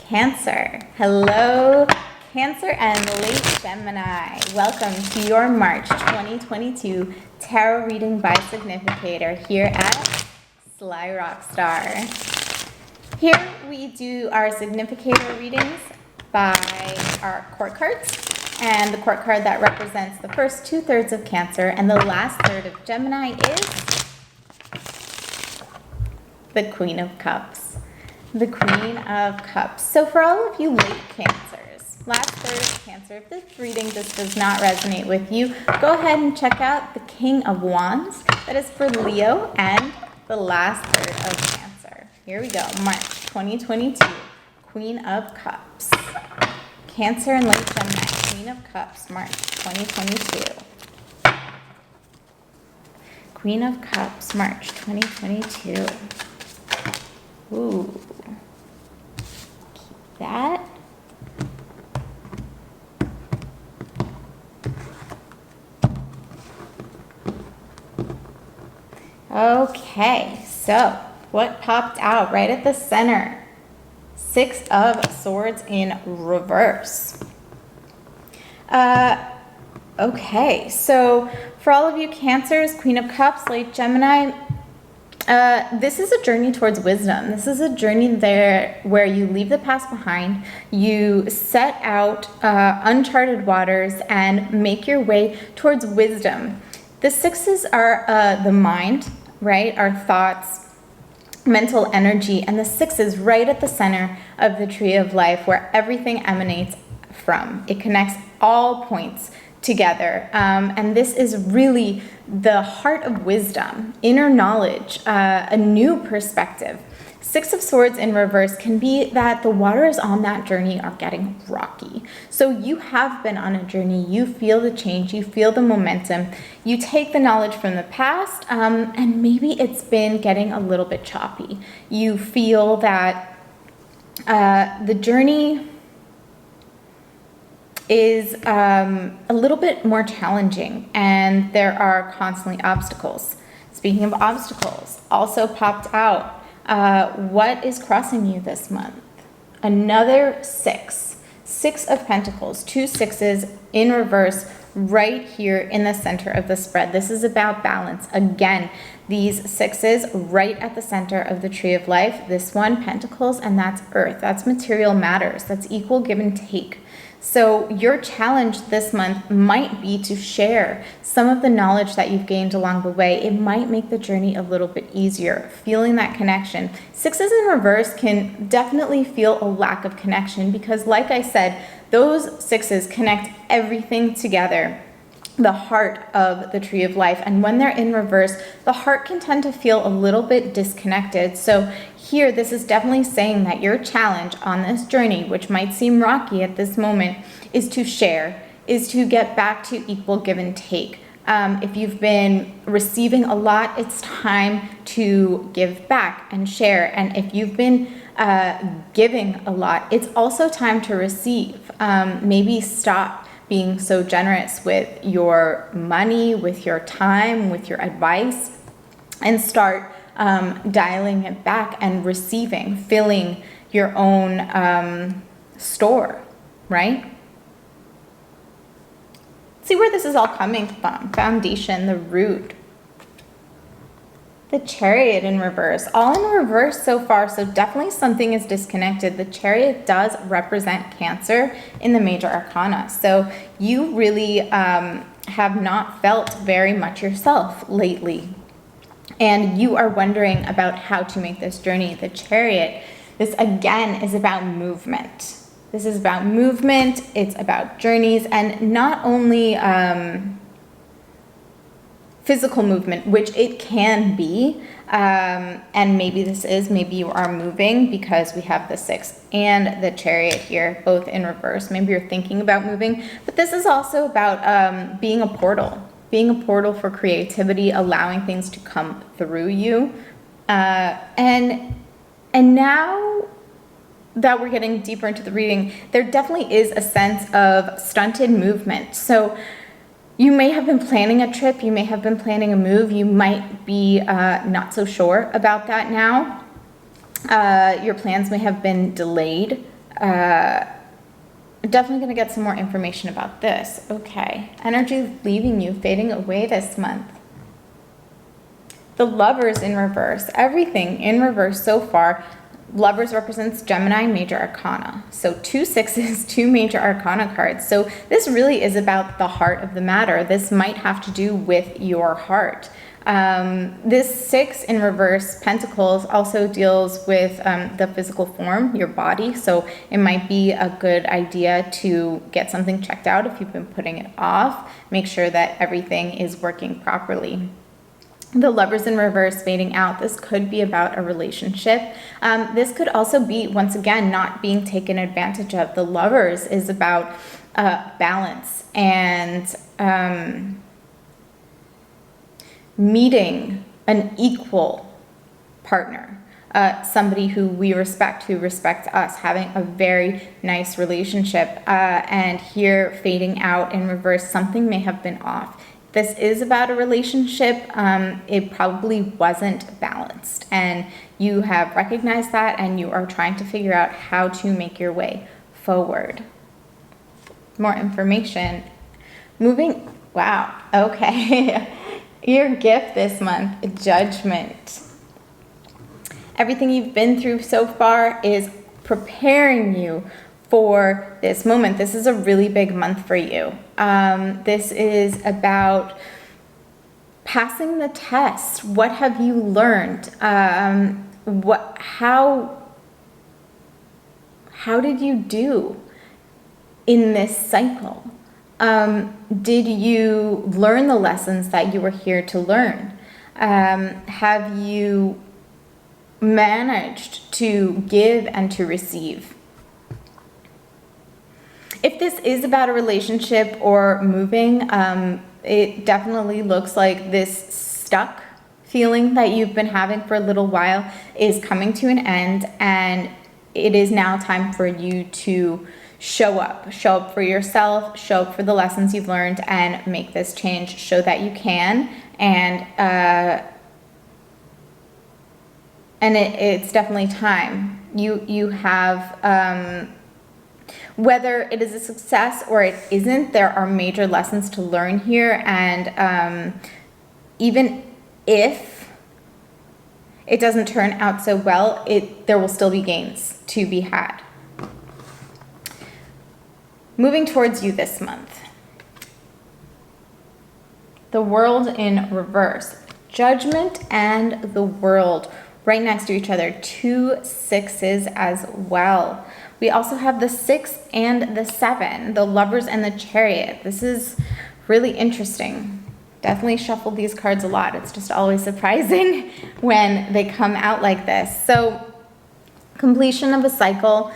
Cancer. Hello, Cancer and late Gemini. Welcome to your March 2022 tarot reading by Significator here at Sly Roxtar. Here we do our Significator readings by our court cards, and the court card that represents the first 2/3 of Cancer and the last third of Gemini is the Queen of Cups. The Queen of Cups. So for all of you late Cancers, last third of Cancer, if this reading just does not resonate with you, go ahead and check out the King of Wands. That is for Leo and the last third of Cancer. Here we go, March 2022, Queen of Cups. Cancer and late Gemini, Queen of Cups, March 2022. Queen of Cups, March 2022. Ooh. Keep that. Okay, so what popped out right at the center? Six of Swords in reverse. Okay, so for all of you Cancers, Queen of Cups, late Gemini, this is a journey towards wisdom. This is a journey there where you leave the past behind, you set out uncharted waters and make your way towards wisdom. The sixes are the mind, right? Our thoughts, mental energy, and the six is right at the center of the tree of life where everything emanates from. It connects all points together. And this is really the heart of wisdom, inner knowledge, a new perspective. Six of Swords in reverse can be that the waters on that journey are getting rocky. So you have been on a journey, you feel the change, you feel the momentum, you take the knowledge from the past, and maybe it's been getting a little bit choppy. You feel that the journey is a little bit more challenging and there are constantly obstacles. Speaking of obstacles, also popped out, what is crossing you this month? Another six. Six of Pentacles, two sixes in reverse right here in the center of the spread. This is about balance. Again, these sixes right at the center of the tree of life. This one, Pentacles, and that's Earth. That's material matters. That's equal give and take. So your challenge this month might be to share some of the knowledge that you've gained along the way. It might make the journey a little bit easier, feeling that connection. Sixes in reverse can definitely feel a lack of connection because, like I said, those sixes connect everything together, the heart of the tree of life. And when they're in reverse, the heart can tend to feel a little bit disconnected. So here, this is definitely saying that your challenge on this journey, which might seem rocky at this moment, is to share, is to get back to equal give and take. If you've been receiving a lot, it's time to give back and share. And if you've been giving a lot, it's also time to receive. Maybe stop being so generous with your money, with your time, with your advice, and start dialing it back and receiving, filling your own store, right? See where this is all coming from. Foundation, the root. The Chariot in reverse. All in reverse so far, so definitely something is disconnected. The Chariot does represent Cancer in the major arcana. So you really have not felt very much yourself lately. And you are wondering about how to make this journey. The Chariot, this again is about movement. This is about movement, it's about journeys, and not only physical movement, which it can be, and maybe maybe you are moving because we have the six and the Chariot here, both in reverse. Maybe you're thinking about moving, but this is also about being a portal for creativity, allowing things to come through you. And now that we're getting deeper into the reading, there definitely is a sense of stunted movement. So you may have been planning a trip, you may have been planning a move, you might be not so sure about that now. Your plans may have been delayed. Definitely going to get some more information about this. Okay. Energy leaving you, fading away this month. The Lovers in reverse. Everything in reverse so far. Lovers represents Gemini major arcana. So 2 sixes, 2 major arcana cards. So this really is about the heart of the matter. This might have to do with your heart. This 6 in reverse pentacles also deals with the physical form, your body. So it might be a good idea to get something checked out if you've been putting it off. Make sure that everything is working properly. The Lovers in reverse fading out. This could be about a relationship. This could also be, once again, not being taken advantage of. The Lovers is about balance and meeting an equal partner. Somebody who we respect, who respects us, having a very nice relationship. And here, fading out in reverse, something may have been off. This is about a relationship. It probably wasn't balanced, and you have recognized that, and you are trying to figure out how to make your way forward. More information. Moving, wow, okay. Your gift this month, Judgment. Everything you've been through so far is preparing you for this moment. This is a really big month for you. This is about passing the test. What have you learned? How did you do in this cycle? Did you learn the lessons that you were here to learn? Have you managed to give and to receive? If this is about a relationship or moving, it definitely looks like this stuck feeling that you've been having for a little while is coming to an end, and it is now time for you to show up for yourself, show up for the lessons you've learned, and make this change. Show that you can, and it's definitely time. You have. Whether it is a success or it isn't, there are major lessons to learn here, and even if it doesn't turn out so well, there will still be gains to be had. Moving towards you this month. The World in reverse. Judgment and the World right next to each other. 2 sixes as well. We also have the 6 and the 7, the Lovers and the Chariot. This is really interesting. Definitely shuffled these cards a lot. It's just always surprising when they come out like this. So, completion of a cycle.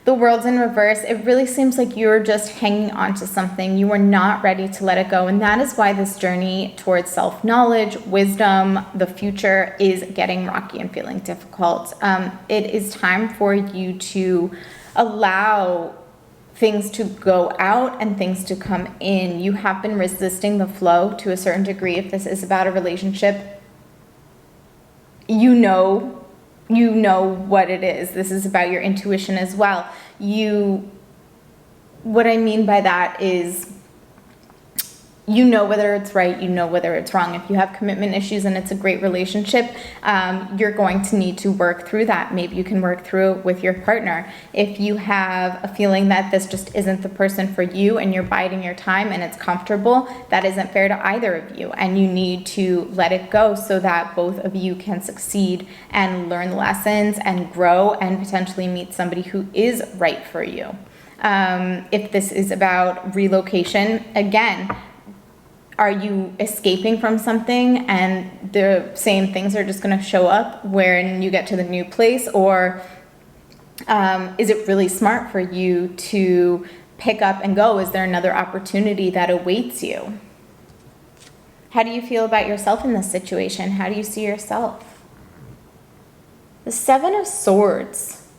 The World's in reverse. It really seems like you're just hanging on to something. You are not ready to let it go. And that is why this journey towards self-knowledge, wisdom, the future is getting rocky and feeling difficult. It is time for you to allow things to go out and things to come in. You have been resisting the flow to a certain degree. If this is about a relationship, you know what it is. This is about your intuition as well. What I mean by that is, you know whether it's right, you know whether it's wrong. If you have commitment issues and it's a great relationship, you're going to need to work through that. Maybe you can work through it with your partner. If you have a feeling that this just isn't the person for you and you're biding your time and it's comfortable, that isn't fair to either of you. And you need to let it go so that both of you can succeed and learn the lessons and grow and potentially meet somebody who is right for you. If this is about relocation, again, are you escaping from something and the same things are just going to show up when you get to the new place? Or is it really smart for you to pick up and go? Is there another opportunity that awaits you? How do you feel about yourself in this situation? How do you see yourself? The 7 of Swords.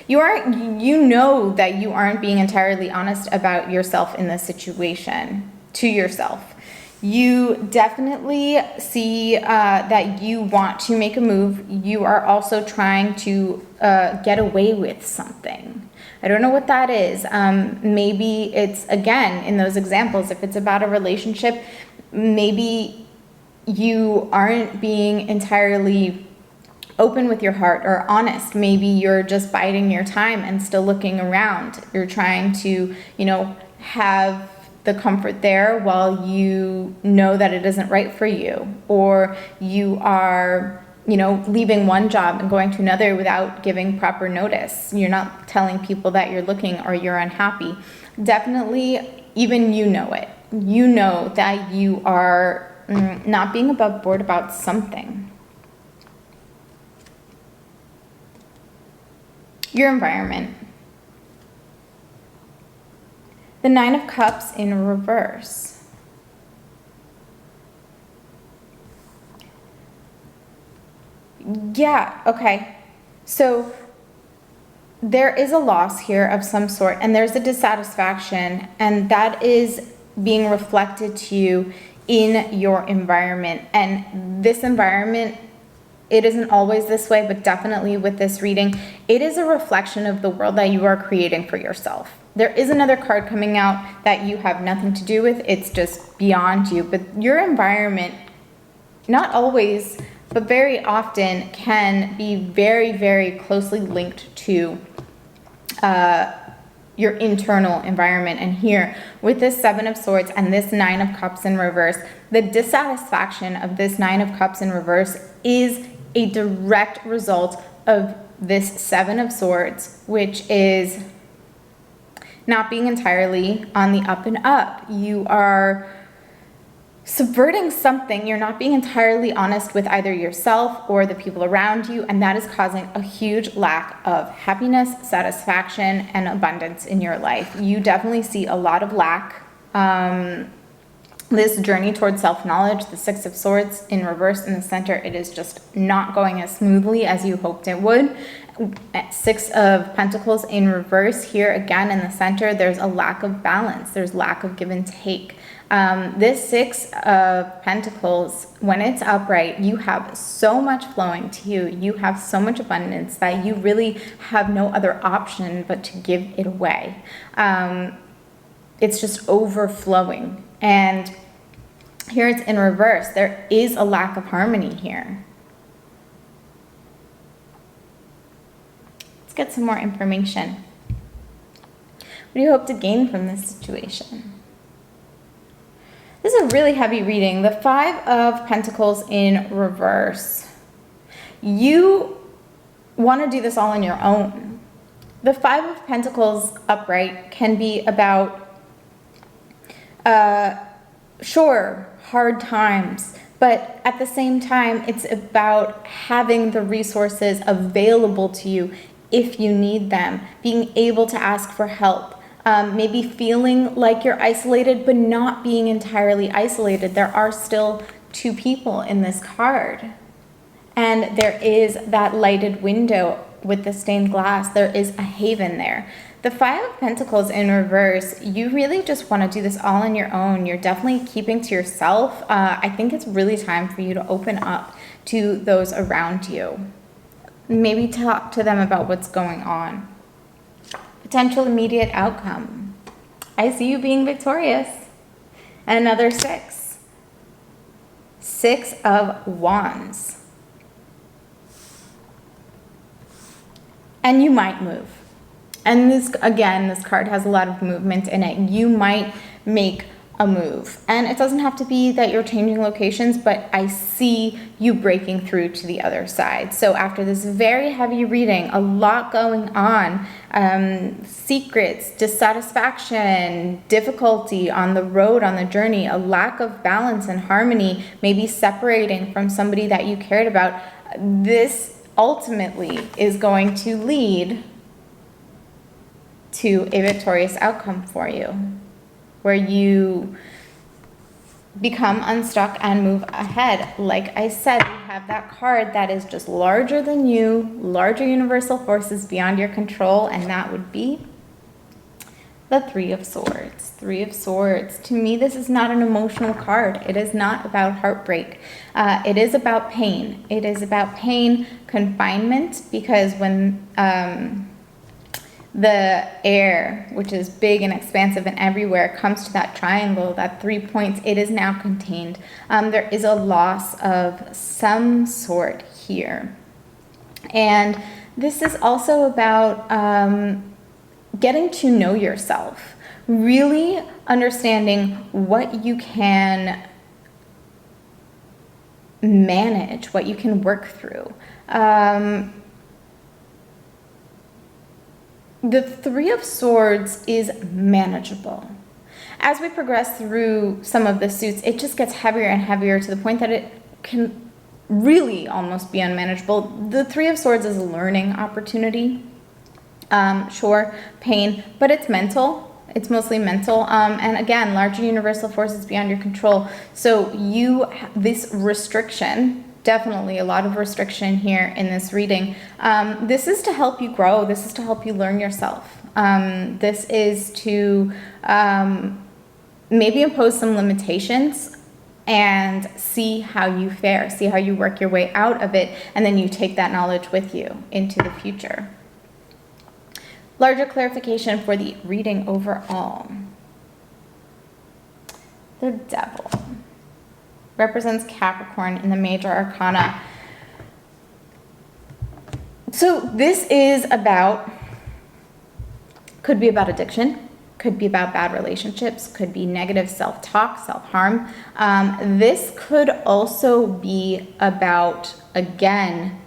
You know that you aren't being entirely honest about yourself in this situation. To yourself. You definitely see that you want to make a move. You are also trying to get away with something. I don't know what that is. Maybe it's, again, in those examples, if it's about a relationship, maybe you aren't being entirely open with your heart or honest. Maybe you're just biding your time and still looking around. You're trying to, have the comfort there while you know that it isn't right for you, or you are, leaving one job and going to another without giving proper notice. You're not telling people that you're looking or you're unhappy. Definitely, even you know it. You know that you are not being above board about something. Your environment. The Nine of Cups in reverse. Yeah, okay. So there is a loss here of some sort, and there's a dissatisfaction, and that is being reflected to you in your environment. And this environment, it isn't always this way, but definitely with this reading, it is a reflection of the world that you are creating for yourself. There is another card coming out that you have nothing to do with. It's just beyond you. But your environment, not always, but very often, can be very, very closely linked to your internal environment. And here, with this Seven of Swords and this Nine of Cups in reverse, the dissatisfaction of this Nine of Cups in reverse is a direct result of this Seven of Swords, which is not being entirely on the up and up. You are subverting something. You're not being entirely honest with either yourself or the people around you, and that is causing a huge lack of happiness, satisfaction, and abundance in your life. You definitely see a lot of lack. This journey towards self-knowledge, the Six of Swords in reverse in the center, it is just not going as smoothly as you hoped it would. Six of Pentacles in reverse here again in the center, there's a lack of balance. There's lack of give and take. This Six of Pentacles, when it's upright, you have so much flowing to you. You have so much abundance that you really have no other option but to give it away. It's just overflowing. And here it's in reverse. There is a lack of harmony here. Let's get some more information. What do you hope to gain from this situation? This is a really heavy reading. The Five of Pentacles in reverse. You want to do this all on your own. The Five of Pentacles upright can be about, sure, hard times, but at the same time, it's about having the resources available to you if you need them, being able to ask for help. Maybe feeling like you're isolated, but not being entirely isolated. There are still two people in this card. And there is that lighted window with the stained glass. There is a haven there. The Five of Pentacles in reverse, you really just want to do this all on your own. You're definitely keeping to yourself. I think it's really time for you to open up to those around you. Maybe talk to them about what's going on. Potential immediate outcome. I see you being victorious. Another six. Six of Wands. And you might move. And this, again, this card has a lot of movement in it. You might make a move. And it doesn't have to be that you're changing locations, but I see you breaking through to the other side. So after this very heavy reading, a lot going on, secrets, dissatisfaction, difficulty on the road, on the journey, a lack of balance and harmony, maybe separating from somebody that you cared about. This ultimately is going to lead to a victorious outcome for you, where you become unstuck and move ahead. Like I said, we have that card that is just larger than you, larger universal forces beyond your control, and that would be the Three of Swords. Three of Swords. To me, this is not an emotional card. It is not about heartbreak. It is about pain. It is about pain, confinement, because when the air, which is big and expansive and everywhere, comes to that triangle, that 3 points, it is now contained. There is a loss of some sort here. And this is also about getting to know yourself, really understanding what you can manage, what you can work through. The Three of Swords is manageable. As we progress through some of the suits, it just gets heavier and heavier to the point that it can really almost be unmanageable. The Three of Swords is a learning opportunity. Sure, pain, but it's mental. It's mostly mental. And again, larger universal forces beyond your control. So this restriction, definitely a lot of restriction here in this reading. This is to help you grow. This is to help you learn yourself. This is to maybe impose some limitations and see how you fare, see how you work your way out of it, and then you take that knowledge with you into the future. Larger clarification for the reading overall. The Devil represents Capricorn in the major arcana. So this is about, could be about addiction, could be about bad relationships, could be negative self-talk, self-harm. This could also be about, again,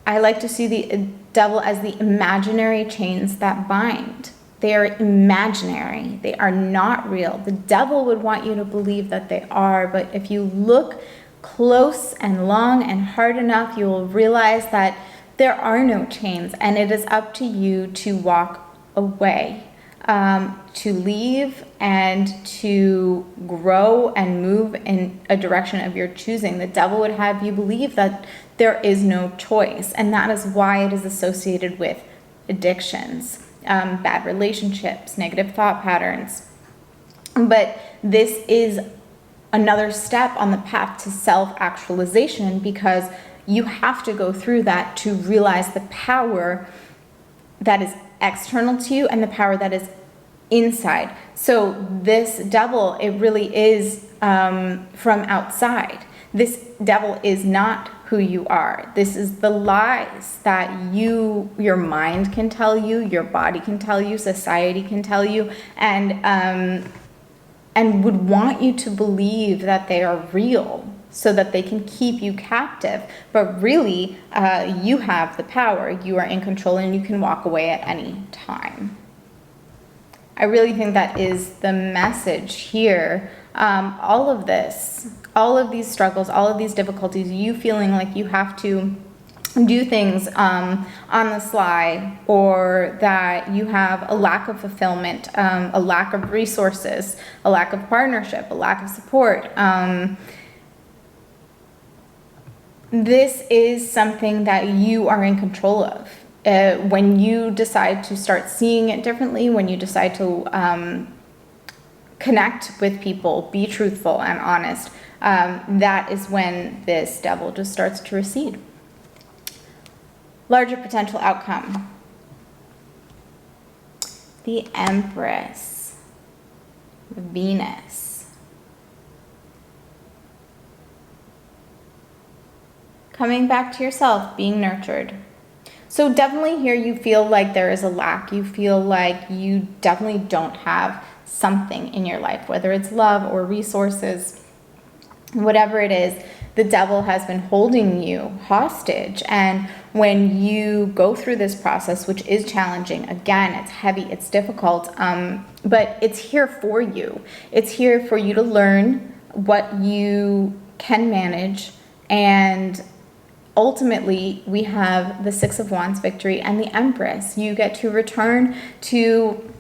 I like to see the devil as the imaginary chains that bind. They are imaginary. They are not real. The devil would want you to believe that they are, but if you look close and long and hard enough, you will realize that there are no chains, and it is up to you to walk away, to leave and to grow and move in a direction of your choosing. The devil would have you believe that there is no choice, and that is why it is associated with addictions, bad relationships, negative thought patterns. But this is another step on the path to self-actualization, because you have to go through that to realize the power that is external to you and the power that is inside. So this devil, it really is from outside. This devil is not who you are. This is the lies that your mind can tell you, your body can tell you, society can tell you, and would want you to believe that they are real so that they can keep you captive. But really, you have the power, you are in control, and you can walk away at any time. I really think that is the message here. All of this, all of these struggles, all of these difficulties, you feeling like you have to do things on the sly, or that you have a lack of fulfillment, a lack of resources, a lack of partnership, a lack of support. This is something that you are in control of. When you decide to start seeing it differently, when you decide to connect with people, be truthful and honest, that is when this devil just starts to recede. Larger potential outcome. The Empress, Venus. Coming back to yourself, being nurtured. So definitely here you feel like there is a lack. You feel like you definitely don't have something in your life, whether it's love or resources, whatever it is. The devil has been holding you hostage. And when you go through this process, which is challenging, again, it's heavy, it's difficult, but it's here for you. It's here for you to learn what you can manage. And ultimately, we have the Six of Wands victory and the Empress. You get to return to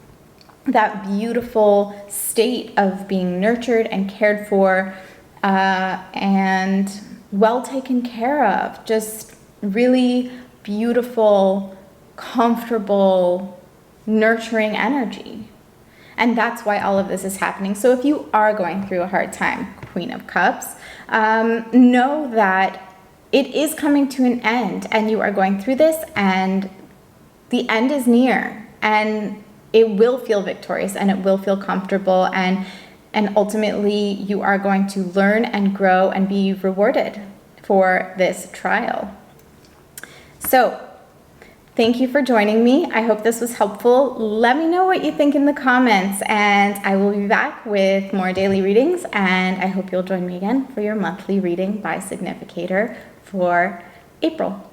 that beautiful state of being nurtured and cared for, and well taken care of. Just really beautiful comfortable, nurturing energy. And that's why all of this is happening. So if you are going through a hard time, Queen of Cups, know that it is coming to an end, and you are going through this, and the end is near, and it will feel victorious, and it will feel comfortable, and ultimately you are going to learn and grow and be rewarded for this trial. So thank you for joining me. I hope this was helpful. Let me know what you think in the comments, and I will be back with more daily readings, and I hope you'll join me again for your monthly reading by Significator for April.